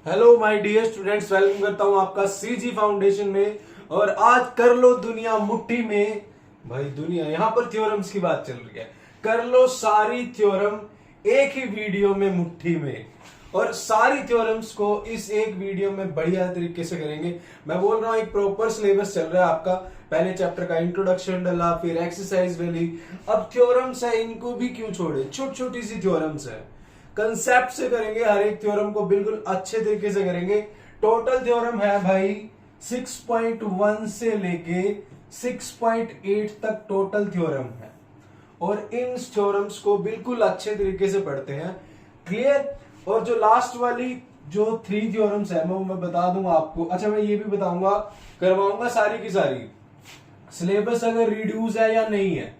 Hello my dear students, welcome करता हूं आपका सीजी फाउंडेशन में। और आज कर लो दुनिया मुट्ठी में। भाई दुनिया, यहां पर थ्योरम्स की बात चल रही है। कर लो सारी थ्योरम एक ही वीडियो में मुट्ठी में। और सारी थ्योरम्स को इस एक वीडियो में बढ़िया तरीके से करेंगे। मैं बोल रहा हूं एक प्रॉपर सिलेबस चल रहा है आपका। पहले चैप्टर का इंट्रोडक्शन डला, फिर एक्सरसाइज वाली, अब थ्योरम्स है, इनको भी क्यों छोड़े। छोटी छोटी सी थ्योरम्स है, कंसेप्ट से करेंगे। हर एक थ्योरम को बिल्कुल अच्छे तरीके से करेंगे। टोटल थ्योरम है भाई 6.1 से लेके 6.8 तक टोटल थ्योरम है। और इन थ्योरम्स को बिल्कुल अच्छे तरीके से पढ़ते हैं। क्लियर। और जो लास्ट वाली जो 3 थ्योरम्स है मैं बता दूंगा आपको। अच्छा, मैं ये भी बताऊंगा, करवाऊंगा सारी की सारी सिलेबस अगर रिड्यूस है या नहीं है।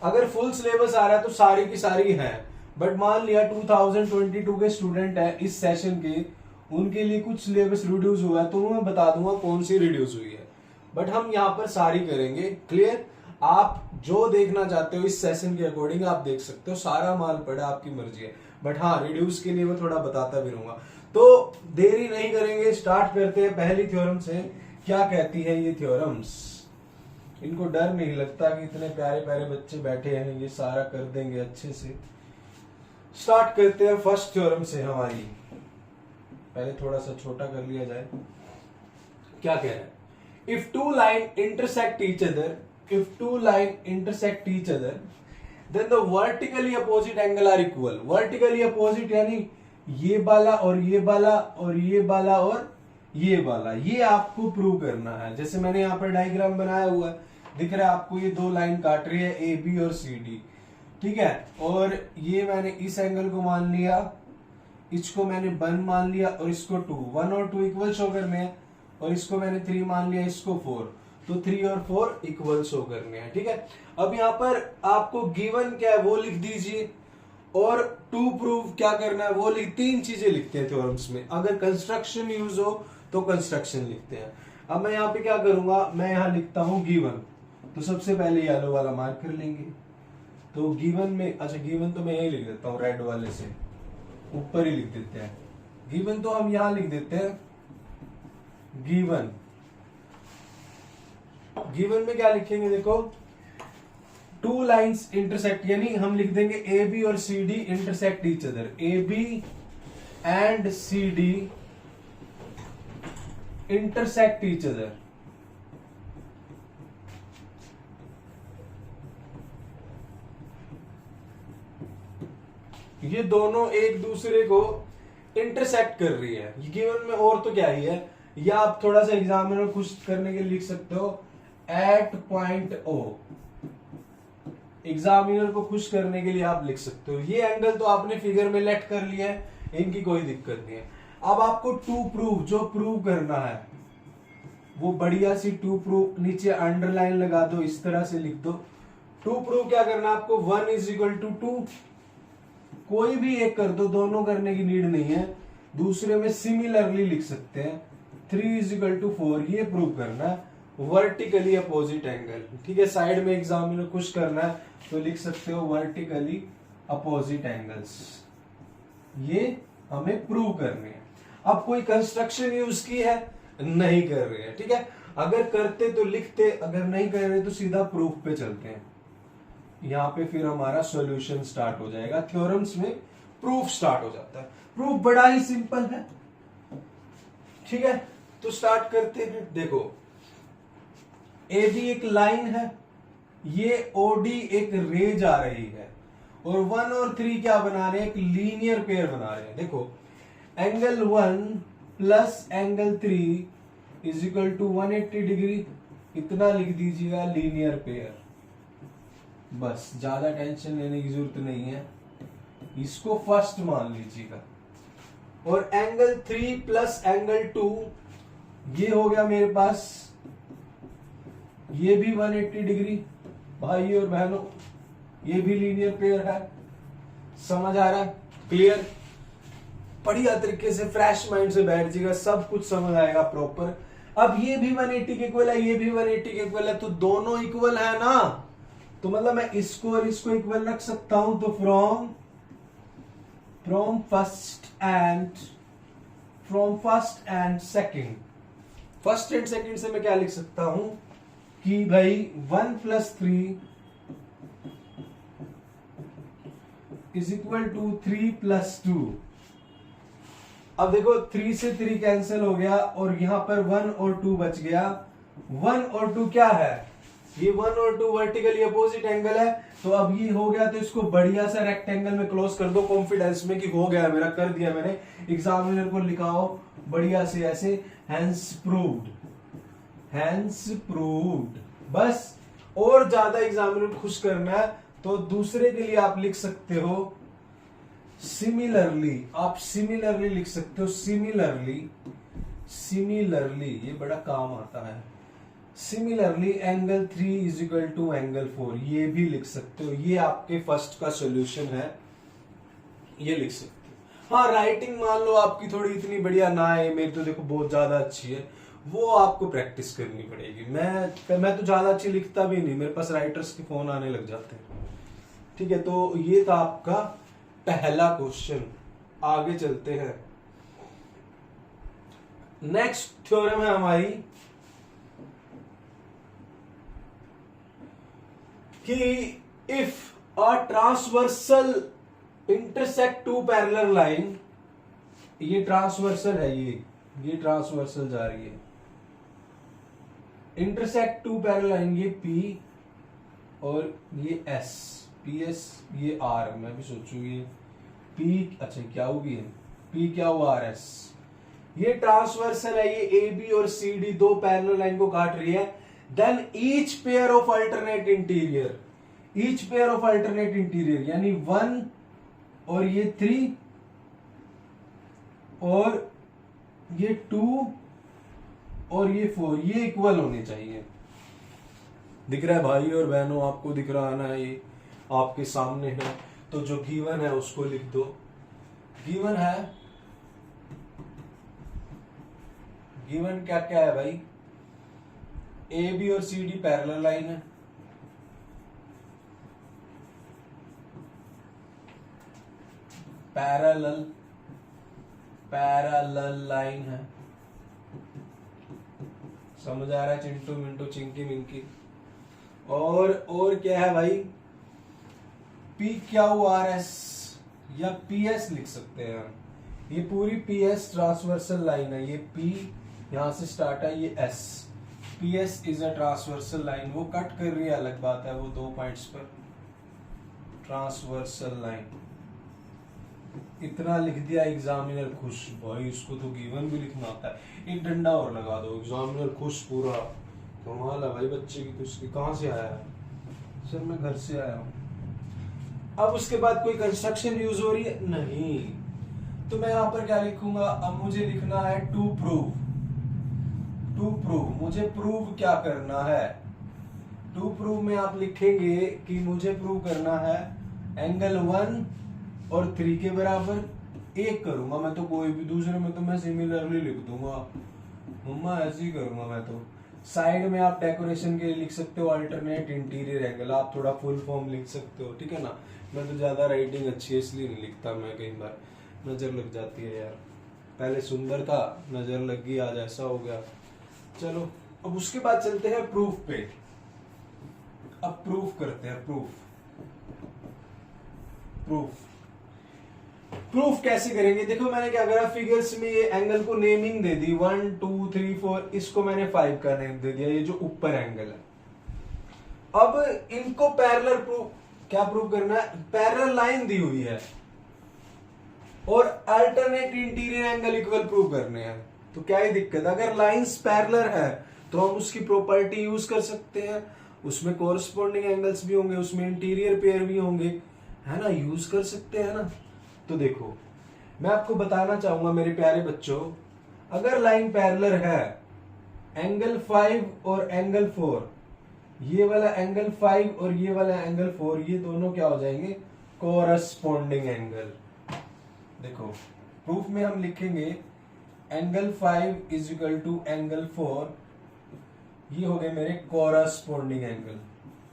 अगर फुल सिलेबस आ रहा है तो सारी की सारी है। बट मान लिया 2022 के स्टूडेंट है इस सेशन के, उनके लिए कुछ सिलेबस रिड्यूस हुआ है, तो मैं बता दूंगा कौन सी रिड्यूस हुई है। बट हम यहाँ पर सारी करेंगे। क्लियर। आप जो देखना चाहते हो इस सेशन के अकॉर्डिंग आप देख सकते हो। सारा माल पड़ा, आपकी मर्जी है। बट हाँ, रिड्यूस के लिए मैं थोड़ा बताता भी रहूंगा। तो देरी नहीं करेंगे, स्टार्ट करते हैं पहली थ्योरम से। क्या कहती है ये थ्योरम्स? इनको डर नहीं लगता कि इतने प्यारे प्यारे बच्चे बैठे हैं, ये सारा कर देंगे अच्छे से। स्टार्ट करते हैं फर्स्ट थ्योरम से हमारी। पहले थोड़ा सा छोटा कर लिया जाए। क्या कह रहा है? If two line intersect each other, if two line intersect each other, then the vertically opposite angle are equal. Vertically opposite यानी ये वाला और ये वाला और ये वाला और ये वाला, ये आपको प्रूव करना है। जैसे मैंने यहाँ पर डायग्राम बनाया हुआ है, दिख रहा है आपको, ये 2 लाइन काट रही है, ए बी और सी डी। ठीक है। और ये मैंने इस एंगल को मान लिया, इसको मैंने 1 मान लिया और इसको 2। 1 और 2 इक्वल शो करने हैं। और इसको मैंने 3 मान लिया, इसको 4। तो 3 और 4 इक्वल शो करने हैं। ठीक है। अब यहाँ पर आपको गिवन क्या है वो लिख दीजिए, और टू प्रूव क्या करना है वो लिख। 3 चीजें लिखते हैं थ्योरम्स में। अगर कंस्ट्रक्शन यूज हो तो कंस्ट्रक्शन लिखते हैं। अब मैं यहाँ पे क्या करूंगा, मैं यहाँ लिखता हूं गिवन। तो सबसे पहले येलो वाला मार्क कर लेंगे। तो गिवन में, अच्छा गिवन तो मैं यही लिख देता हूँ, रेड वाले से ऊपर ही लिख देते हैं। गिवन तो हम यहां लिख देते हैं। गिवन, गिवन में क्या लिखेंगे देखो, 2 लाइन्स इंटरसेक्ट, यानी हम लिख देंगे ए बी और C D intersect each other. A B and C D intersect each other. ये दोनों एक दूसरे को इंटरसेक्ट कर रही है। ये गिवन में और तो क्या ही है। या आप थोड़ा सा एग्जामिनर को खुश करने के लिए लिख सकते हो एट पॉइंट ओ। एग्जामिनर को खुश करने के लिए आप लिख सकते हो। ये एंगल तो आपने फिगर में लेट कर लिया है, इनकी कोई दिक्कत नहीं है। अब आपको टू प्रूव, जो प्रूव करना है वो बढ़िया सी टू प्रूव, नीचे अंडरलाइन लगा दो, इस तरह से लिख दो। टू प्रूव क्या करना है आपको, 1 इज इक्वल टू 2। कोई भी एक कर दो, दोनों करने की नीड नहीं है। दूसरे में सिमिलरली लिख सकते हैं। 3 इज इक्वल टू 4, ये प्रूव करना है वर्टिकली अपोजिट एंगल। ठीक है। साइड में एग्जामिनर खुश करना है तो लिख सकते हो वर्टिकली अपोजिट एंगल्स। ये हमें प्रूव करने हैं। अब कोई कंस्ट्रक्शन यूज की है? नहीं कर रहे हैं। ठीक है। अगर करते तो लिखते, अगर नहीं कर रहे तो सीधा प्रूफ पे चलते हैं। यहां पे फिर हमारा सॉल्यूशन स्टार्ट हो जाएगा। थ्योरम्स में प्रूफ स्टार्ट हो जाता है। प्रूफ बड़ा ही सिंपल है। ठीक है। तो स्टार्ट करते हैं। देखो, ए बी एक लाइन है, ये ओडी एक रे जा रही है, और 1 और 3 क्या बना रहे हैं, एक लीनियर पेयर बना रहे हैं। देखो, angle 1 plus angle 3 is equal to 180 degree. इतना लिख दीजिएगा लीनियर पेयर। बस, ज्यादा टेंशन लेने की जरूरत नहीं है। इसको फर्स्ट मान लीजिएगा। और एंगल 3 प्लस एंगल 2, ये हो गया मेरे पास, ये भी 180 डिग्री। भाई और बहनों, ये भी लीनियर पेयर है। समझ आ रहा है? क्लियर? बढ़िया तरीके से फ्रेश माइंड से बैठ जाएगा, सब कुछ समझ आएगा प्रॉपर। अब ये भी 180 के इक्वल है, ये भी 180 के इक्वल है, तो दोनों इक्वल है ना। तो मतलब मैं इसको और इसको इक्वल रख सकता हूं। तो from first and from first and second. First and second से मैं क्या लिख सकता हूं कि भाई 1 + 3 = 3 + 2। अब देखो 3 से 3 कैंसिल हो गया और यहां पर 1 और 2 बच गया। 1 और 2 क्या है, ये 1 और 2 वर्टिकली अपोजिट एंगल है। तो अब ये हो गया, तो इसको बढ़िया सा रेक्टेंगल में क्लोज कर दो कॉन्फिडेंस में कि हो गया मेरा, कर दिया मैंने। एग्जामिनर को लिखाओ बढ़िया से ऐसे, हैंस प्रूव्ड, हैंस प्रूव्ड। बस और ज्यादा एग्जामिनर को खुश करना है तो दूसरे के लिए आप लिख सकते हो सिमिलरली। आप सिमिलरली लिख सकते हो, सिमिलरली, सिमिलरली ये बड़ा काम आता है। सिमिलरली एंगल 3 = एंगल 4, ये भी लिख सकते हो। ये आपके फर्स्ट का सॉल्यूशन है, ये लिख सकते हो। हाँ, राइटिंग मान लो आपकी थोड़ी इतनी बढ़िया ना है, मेरी तो देखो बहुत ज्यादा अच्छी है, वो आपको प्रैक्टिस करनी पड़ेगी। मैं तो ज्यादा अच्छी लिखता भी नहीं, मेरे पास राइटर्स के फोन आने लग जाते हैं। ठीक है, तो ये था आपका पहला क्वेश्चन। आगे चलते हैं। नेक्स्ट थ्योरम है हमारी कि if a transversal intersect two parallel line, ये ट्रांसवर्सल है, ये ट्रांसवर्सल जा रही है, इंटरसेक्ट टू पैरेलल लाइन, ये P और ये S, PS, ये R। मैं भी सोचू ये P, अच्छा क्या होगी, P क्या हुआ, RS। ये ट्रांसवर्सल है, ये AB और CD दो पैरेलल लाइन को काट रही है। Then each pair of alternate interior, each pair of alternate interior यानी 1 और ये 3 और ये 2 और ये 4, ये इक्वल होने चाहिए। दिख रहा है भाई और बहनों, आपको दिख रहा है ना, ये आपके सामने है। तो जो गिवन है उसको लिख दो। गिवन है, गिवन क्या क्या है भाई, ए बी और सी डी पैरेलल लाइन है, पैरेलल पैरेलल लाइन है। समझ आ रहा है चिंटू मिंटू चिंकी मिंकी। और क्या है भाई, पी क्यू आर एस या पी एस लिख सकते हैं। ये पूरी पी एस ट्रांसवर्सल लाइन है, ये पी यहां से स्टार्ट है, ये S. P S is a transversal line, वो कट कर रही है अलग बात है, वो 2 पॉइंट्स पर ट्रांसवर्सल लाइन। इतना लिख दिया, एग्जामिनर खुश। भाई इसको तो गिवन भी लिखना आता है, एक डंडा और लगा दो, एग्जामिनर खुश पूरा। कमाल है भाई बच्चे की खुश की। कहां से आया है सर? मैं घर से आया हूं। अब उसके बाद कोई कंस्ट्रक्शन यूज हो रही है नहीं, तो मैं यहां पर क्या लिखूंगा, अब मुझे लिखना है टू प्रूव। टू प्रूव, मुझे प्रूव क्या करना है। टू प्रूव में आप लिखेंगे कि मुझे प्रूव करना है एंगल 1 और 3 के बराबर। एक करूंगा मैं तो, कोई भी दूसरे में तो मैं सिमिलरली लिख दूंगा, मम्मा ऐसे ही करूंगा मैं तो। साइड में आप डेकोरेशन के लिए लिख सकते हो अल्टरनेट इंटीरियर एंगल, आप थोड़ा फुल फॉर्म लिख सकते हो, ठीक है ना। मैं तो ज्यादा राइटिंग अच्छी है इसलिए नहीं लिखता, मैं कई बार नजर लग जाती है यार। पहले सुंदर था, नजर लग गई, आज ऐसा हो गया। चलो अब उसके बाद चलते हैं प्रूफ पे। अब प्रूफ करते हैं, प्रूफ कैसे करेंगे। देखो मैंने क्या करा, फिगर्स में ये एंगल को नेमिंग दे दी, 1 2 3 4, इसको मैंने 5 का नेम दे दिया, ये जो ऊपर एंगल है। अब इनको पैरेलल क्या प्रूव करना है, पैरेलल लाइन दी हुई है और alternate interior angle equal prove करने हैं। तो क्या ही दिक्कत, अगर लाइंस पैरेलल है तो हम उसकी प्रॉपर्टी यूज कर सकते हैं, उसमें कोरस्पॉन्डिंग एंगल्स भी होंगे, उसमें इंटीरियर पेयर भी होंगे, है ना, यूज कर सकते हैं ना। तो देखो मैं आपको बताना चाहूंगा मेरे प्यारे बच्चों, अगर लाइन पैरेलल है, एंगल 5 और एंगल 4, ये वाला एंगल 5 और ये वाला एंगल 4, ये दोनों क्या हो जाएंगे, कोरस्पॉन्डिंग एंगल। देखो प्रूफ में हम लिखेंगे एंगल 5 = एंगल 4, ये हो गए मेरे corresponding angle,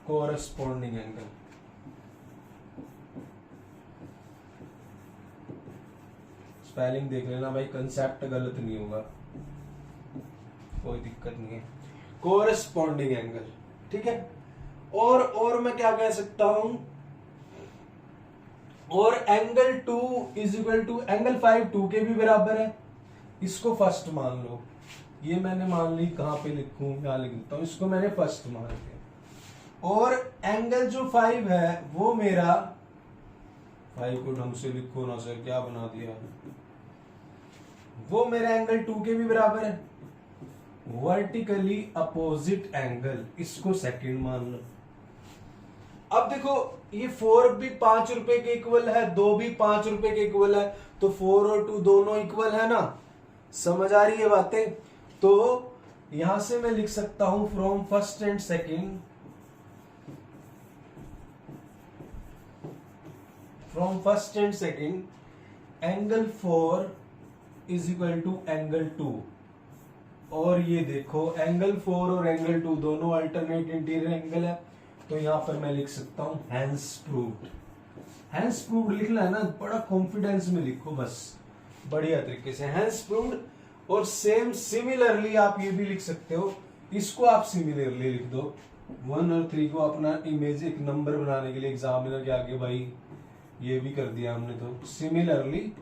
corresponding angle. Spelling देख लेना भाई, कंसेप्ट गलत नहीं होगा, कोई दिक्कत नहीं है। कोरस्पॉन्डिंग एंगल, ठीक है। और मैं क्या कह सकता हूं, और angle 2 is equal to angle 5 2 के भी बराबर है। इसको फर्स्ट मान लो, ये मैंने मान ली, कहां पे लिखूं, यहां लिख देता हूं, इसको मैंने फर्स्ट मान लिया। और एंगल जो 5 है वो मेरा, 5 को ढंग से लिखो ना सर, क्या बना दिया, वो मेरा एंगल 2 के भी बराबर है, वर्टिकली अपोजिट एंगल, इसको सेकंड मान लो। अब देखो ये 4 भी 5 रुपए के इक्वल है, 2 भी 5 रुपए के इक्वल है, तो 4 और 2 दोनों इक्वल है ना, समझ आ रही है बातें। तो यहां से मैं लिख सकता हूं from first and second, from first and second angle 4 is equal to angle 2। और ये देखो एंगल 4 और एंगल 2 दोनों अल्टरनेट इंटीरियर एंगल है, तो यहां पर मैं लिख सकता हूं हैंस प्रूव्ड। हैंस प्रूव्ड लिखना है ना, बड़ा कॉन्फिडेंस में लिखो बस, बढ़िया तरीके से हैंस प्रूव्ड। और सेम सिमिलरली आप ये भी लिख सकते हो, इसको आप सिमिलरली लिख दो, 1 और 3 को अपना इमेज एक नंबर बनाने के लिए एग्जामिनर के आगे भाई ये भी कर दिया हमने। तो सिमिलरली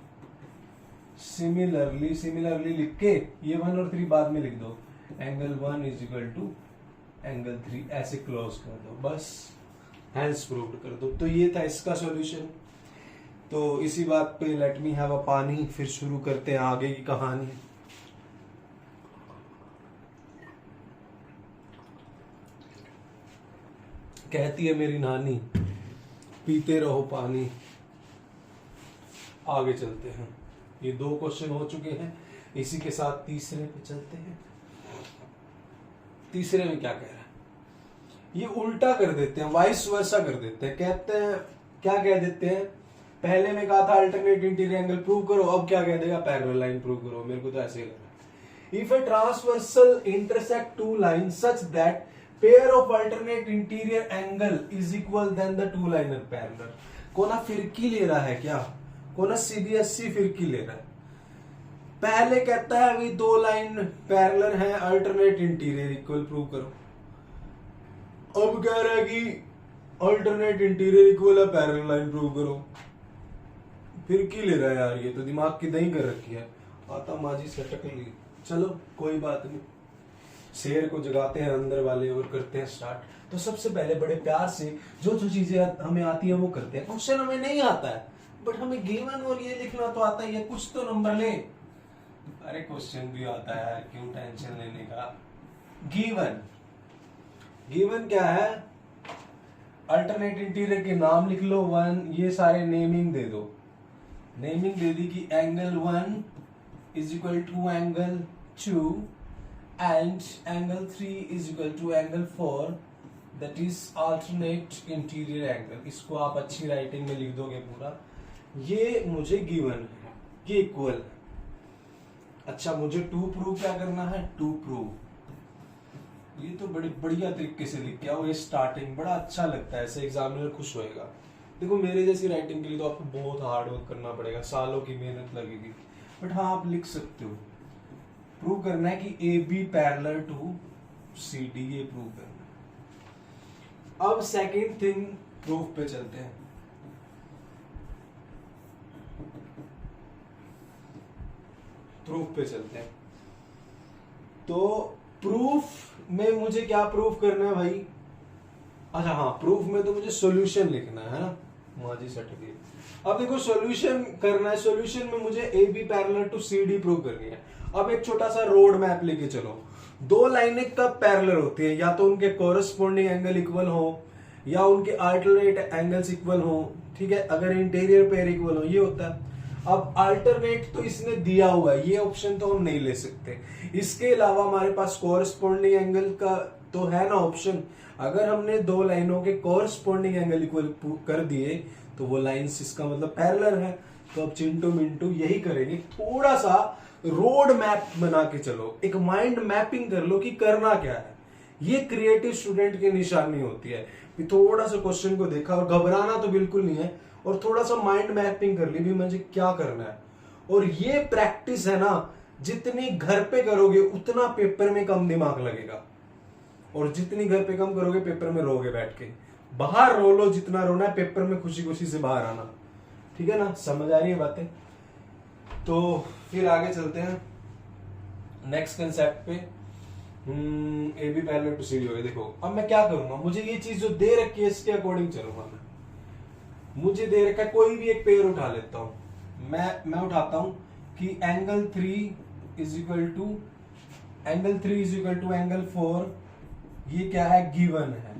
लिख के ये 1 और 3 बाद में लिख दो, angle 1 is equal to angle 3, ऐसे क्लोज कर दो, बस हैंस प्रूव्ड कर दो। तो ये था इसका सॉल्यूशन। तो इसी बात पे लेट मी हैव अ पानी, फिर शुरू करते हैं आगे की कहानी। कहती है मेरी नानी, पीते रहो पानी। आगे चलते हैं, ये 2 क्वेश्चन हो चुके हैं, इसी के साथ तीसरे पे चलते हैं। तीसरे में क्या कह रहा है, ये उल्टा कर देते हैं, वाइस वर्सा कर देते हैं। कहते हैं, क्या कह देते हैं, पहले में कहा था अल्टरनेट इंटीरियर एंगल प्रूव करो, अब क्या कह देगा, पैरेलल लाइन प्रूव करो। मेरे को तो ऐसे ही लग रहा है। If a transversal intersect 2 line such that pair of alternate interior angle is equal then the 2 line are parallel. कोना फिरकी ले रहा है क्या, कोना सीबीएसई फिरकी ले रहा है। पहले कहता है अभी 2 लाइन पैरेलल हैं, अल्टरनेट इंटीरियर इक्वल प्रूव करो। अब कह रहा है कि अल्टरनेट इंटीरियर इक्वल है, पैरेलल लाइन प्रूव करो। फिरकी ले रहा है यार, ये तो दिमाग की दही कर रखी है, आता माजी सटक ली। चलो कोई बात नहीं, शेर को जगाते हैं अंदर वाले और करते हैं स्टार्ट। तो सबसे पहले बड़े प्यार से जो जो चीजें हमें आती है वो करते हैं। क्वेश्चन हमें नहीं आता है, बट हमें गिवन और ये लिखना तो आता ही है, कुछ तो नंबर ले। अरे क्वेश्चन भी आता है, क्यों टेंशन लेने का। गिवन क्या है, अल्टरनेट इंटीरियर के नाम लिख लो 1, ये सारे नेमिंग दे दो। नेमिंग दे दी कि angle 1 is equal to angle 2 and angle 3 is equal to angle 4, that is alternate interior angle. इसको आप अच्छी राइटिंग में लिख दोगे पूरा। ये मुझे गिवन है, ये इक्वल है। अच्छा, मुझे 2 प्रूव क्या करना है, 2 प्रूव। ये तो बड़ी बढ़िया तरीके से लिख के आओ, ये स्टार्टिंग बड़ा अच्छा लगता है, ऐसे एग्जामिनर खुश होएगा। देखो मेरे जैसी राइटिंग के लिए तो आपको बहुत हार्ड वर्क करना पड़ेगा, सालों की मेहनत लगेगी, बट हाँ आप लिख सकते हो। प्रूव करना है कि A B parallel to C D, ये प्रूव करना है। अब सेकेंड थिंग, प्रूफ पे चलते हैं। प्रूफ पे चलते हैं। तो प्रूफ में मुझे क्या प्रूफ करना है भाई, अच्छा हाँ, प्रूफ में तो मुझे सॉल्यूशन लिखना है ना, माजी सर्टिफिकेट। अब देखो सॉल्यूशन करना है, सॉल्यूशन में मुझे A B parallel to C D prove करनी है। अब एक छोटा सा रोड मैप लेके चलो। 2 लाइनें कब पैरेलल होती है, या तो उनके कोरस्पॉन्डिंग एंगल इक्वल हो या उनके अल्टरनेट एंगल्स इक्वल हो, ठीक है, अगर इंटीरियर पेयर इक्वल हो, ये होता है। अब अल्टरनेट तो इसने दिया हुआ है, ये ऑप्शन तो हम नहीं ले सकते। इसके अलावा हमारे पास कोरस्पॉन्डिंग एंगल का तो है ना ऑप्शन। अगर हमने 2 लाइनों के कोरस्पॉन्डिंग एंगल इक्वल कर दिए तो वो लाइंस, इसका मतलब पैरेलल है। तो अब चिंटू मिंटू यही करेंगे, थोड़ा सा रोड मैप बना के चलो, एक माइंड मैपिंग कर लो कि करना क्या है। ये क्रिएटिव स्टूडेंट की निशानी होती है कि थोड़ा सा क्वेश्चन को देखा और घबराना तो बिल्कुल नहीं है, और थोड़ा सा माइंड मैपिंग कर ली भी मुझे क्या करना है। और ये प्रैक्टिस है ना, जितनी घर पे करोगे उतना पेपर में कम दिमाग लगेगा, और जितनी घर पे कम करोगे पेपर में रोगे बैठ के। बाहर रो लो जितना रोना है, पेपर में खुशी खुशी से बाहर आना। ठीक है ना, समझ आ रही है बातें? तो फिर आगे चलते हैं नेक्स्ट कंसेप्ट पे। A B parallel to C D हो गया। देखो अब मैं क्या करूंगा, मुझे ये चीज जो दे रखी है इसके अकॉर्डिंग चलूंगा मैं। मुझे दे रखा है, कोई भी एक पेयर उठा लेता हूं मैं उठाता हूं कि angle 3 is equal to angle 4। ये क्या है, गिवन है,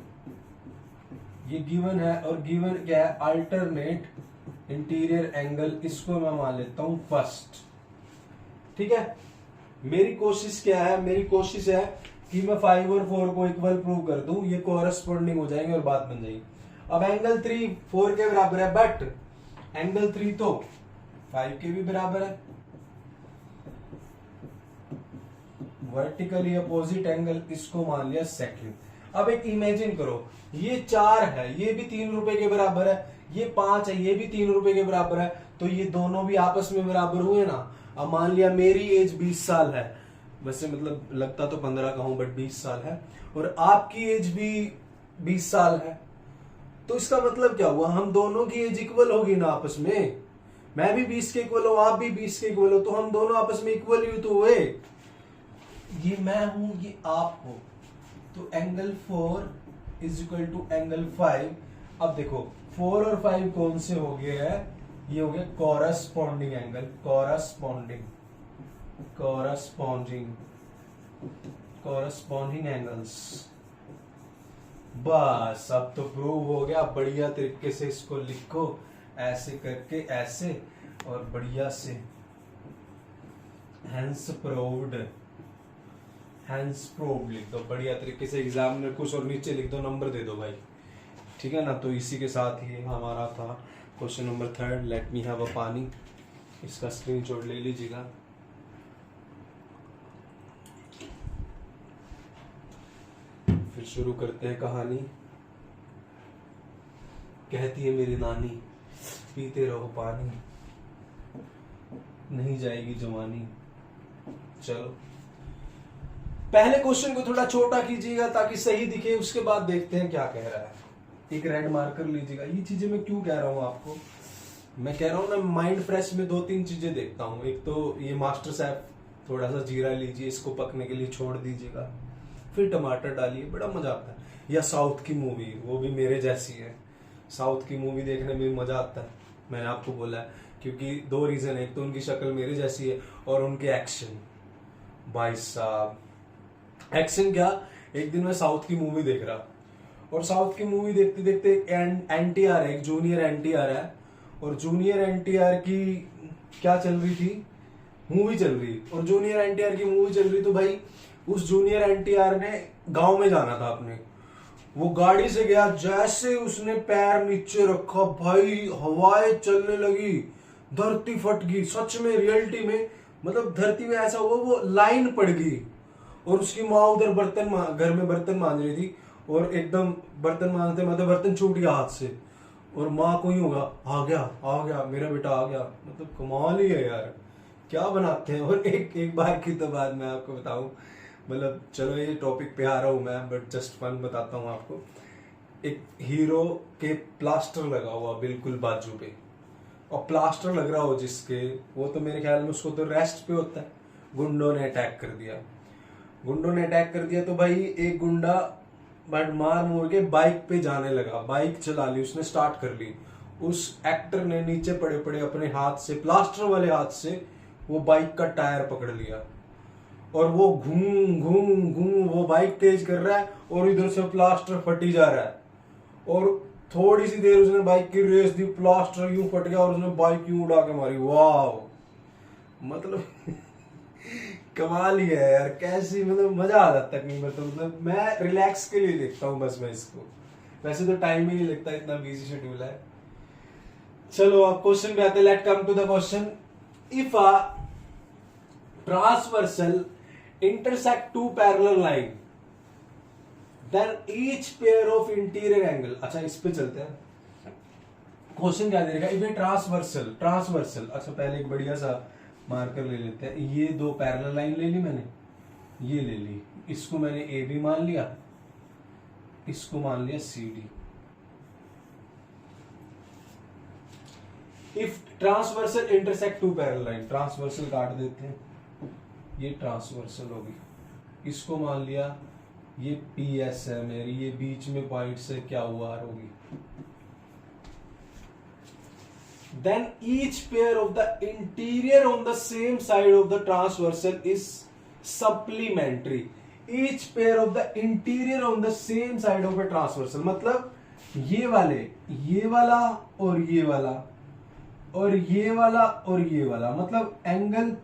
ये गिवन है। और गिवन क्या है, अल्टरनेट इंटीरियर एंगल, इसको मैं मान लेता हूं फर्स्ट। ठीक है, मेरी कोशिश क्या है, मेरी कोशिश है कि मैं 5 और 4 को इक्वल प्रूव कर दूं, ये कोरस्पॉन्डिंग हो जाएंगे और बात बन जाएगी। अब एंगल 3 4 के बराबर है, बट एंगल 3 तो 5 के भी बराबर है। वर्टिकली अपोजिट एंगल, इसको मान लिया सेकंड। अब एक इमेजिन करो, ये 4 है, ये भी 3 रुपए के बराबर है, ये 5 है, ये भी 3 रुपए के बराबर है, तो ये दोनों भी आपस में बराबर हुए ना। अब मान लिया मेरी एज 20 साल है, वैसे मतलब लगता तो 15 का हूं, बट 20 साल है, और आपकी एज भी 20 साल है, तो इसका मतलब क्या हुआ, हम दोनों की एज इक्वल होगी ना आपस में। मैं भी 20 के इक्वल हूं, आप भी 20 के इक्वल हो, तो हम दोनों आपस में इक्वल ही तो हुए। ये मैं हूं, ये आप हो, तो angle 4 is equal to angle 5। अब देखो 4 और 5 कौन से हो गए हैं, ये हो गया कॉरस्पॉन्डिंग एंगल, कॉरस्पॉन्डिंग एंगल्स। बस अब तो प्रूव हो गया। बढ़िया तरीके से इसको लिखो, ऐसे करके ऐसे, और बढ़िया से हैंस प्रूव्ड लिख दो बढ़िया तरीके से, एग्जाम में कुछ और नीचे लिख दो, नंबर दे दो भाई। ठीक है ना, तो इसी के साथ ही हमारा था question number 3। Let me have a पानी, इसका स्क्रीनशॉट ले लीजिएगा। फिर शुरू करते हैं कहानी। कहती है मेरी नानी, पीते रहो पानी, नहीं जाएगी जवानी। चलो पहले क्वेश्चन को थोड़ा छोटा कीजिएगा ताकि सही दिखे, उसके बाद देखते हैं क्या कह रहा है। एक रेड मार्कर लीजिएगा। ये चीजें मैं क्यों कह रहा हूं आपको, मैं कह रहा हूं ना, माइंड फ्रेश में 2-3 चीजें देखता हूं। एक तो ये मास्टर शेफ, थोड़ा सा जीरा लीजिए, इसको पकने के लिए छोड़ दीजिएगा, फिर टमाटर डालिए, बड़ा मजा आता है। या साउथ की मूवी, वो भी मेरे जैसी है, साउथ की मूवी देखने में मजा आता है। मैंने आपको बोला है, क्योंकि 2 रीजन है, एक तो उनकी शक्ल मेरे जैसी है, और उनके एक्शन, भाई साहब एक्शन क्या। एक दिन मैं साउथ की मूवी देख रहा, और साउथ की मूवी देखते देखते एनटीआर है, एक जूनियर एनटीआर है, और जूनियर एनटीआर की क्या चल रही थी, मूवी चल रही, और जूनियर एनटीआर की मूवी चल रही, तो भाई उस जूनियर एनटीआर ने गांव में जाना था अपने, वो गाड़ी से गया, जैसे उसने पैर नीचे रखा भाई हवाएं चलने लगी, धरती फट गई। सच में रियलिटी में, मतलब धरती में ऐसा हुआ, वो लाइन पड़ गई, और उसकी माँ उधर घर में बर्तन मांज रही थी, और एकदम बर्तन मांजते मतलब बर्तन छूट गया हाथ से, और माँ को ही होगा, आ गया मेरा बेटा आ गया। मतलब कमाल ही है यार, क्या बनाते हैं। और एक बार की तो बात मैं आपको बताऊं, मतलब चलो ये टॉपिक पे आ रहा हूं मैं, बट जस्ट फन बताता हूं आपको। एक हीरो के प्लास्टर लगा हुआ बिल्कुल बाजू पे, और प्लास्टर लग रहा हो जिसके, वो तो मेरे ख्याल में उसको तो रेस्ट पे होता है। गुंडों ने अटैक कर दिया, तो भाई एक गुंडा मार मुड़ के बाइक पे जाने लगा, बाइक चला ली उसने, स्टार्ट कर ली। उस एक्टर ने नीचे पड़े पड़े अपने हाथ से, प्लास्टर वाले हाथ से, वो बाइक का टायर पकड़ लिया, और वो घूम घूम घूम वो बाइक तेज कर रहा है, और इधर से प्लास्टर फटी जा रहा है, और थोड़ी सी देर उसने बाइक की रेस दी, प्लास्टर यूं फट गया, और उसने बाइक यूं उड़ा के मारी। वाह, मतलब कमाल ही है यार, कैसी मतलब मजा आ जाता है। मतलब मैं रिलैक्स के लिए देखता हूँ बस मैं इसको, वैसे तो टाइम ही नहीं लगता, इतना बिजी शेड्यूल है। चलो अब क्वेश्चन पे आते हैं। Let come to the question. If a transversal intersect 2 parallel line, then each pair of interior angle। अच्छा इस पे चलते हैं। क्वेश्चन क्या दे रखा है, इफ ट्रांसवर्सल ट्रांसवर्सल। अच्छा पहले एक बढ़िया सा मार्कर ले लेते हैं। ये दो पैरेलल लाइन ले ली मैंने, ये ले ली, इसको मैंने ए बी मान लिया, इसको मान लिया C D. If transversal intersect two parallel line, transversal काट देते हैं, ये ट्रांसवर्सल होगी, इसको मान लिया ये पी एस है मेरी, ये बीच में पॉइंट से क्या हुआ आर होगी। Then each pair of the interior on the same side of the transversal is supplementary. Each pair of the interior on the same side of a transversal, मतलब ये वाले, ये वाला और ये वाला और ये वाला और ये वाला, मतलब एंगल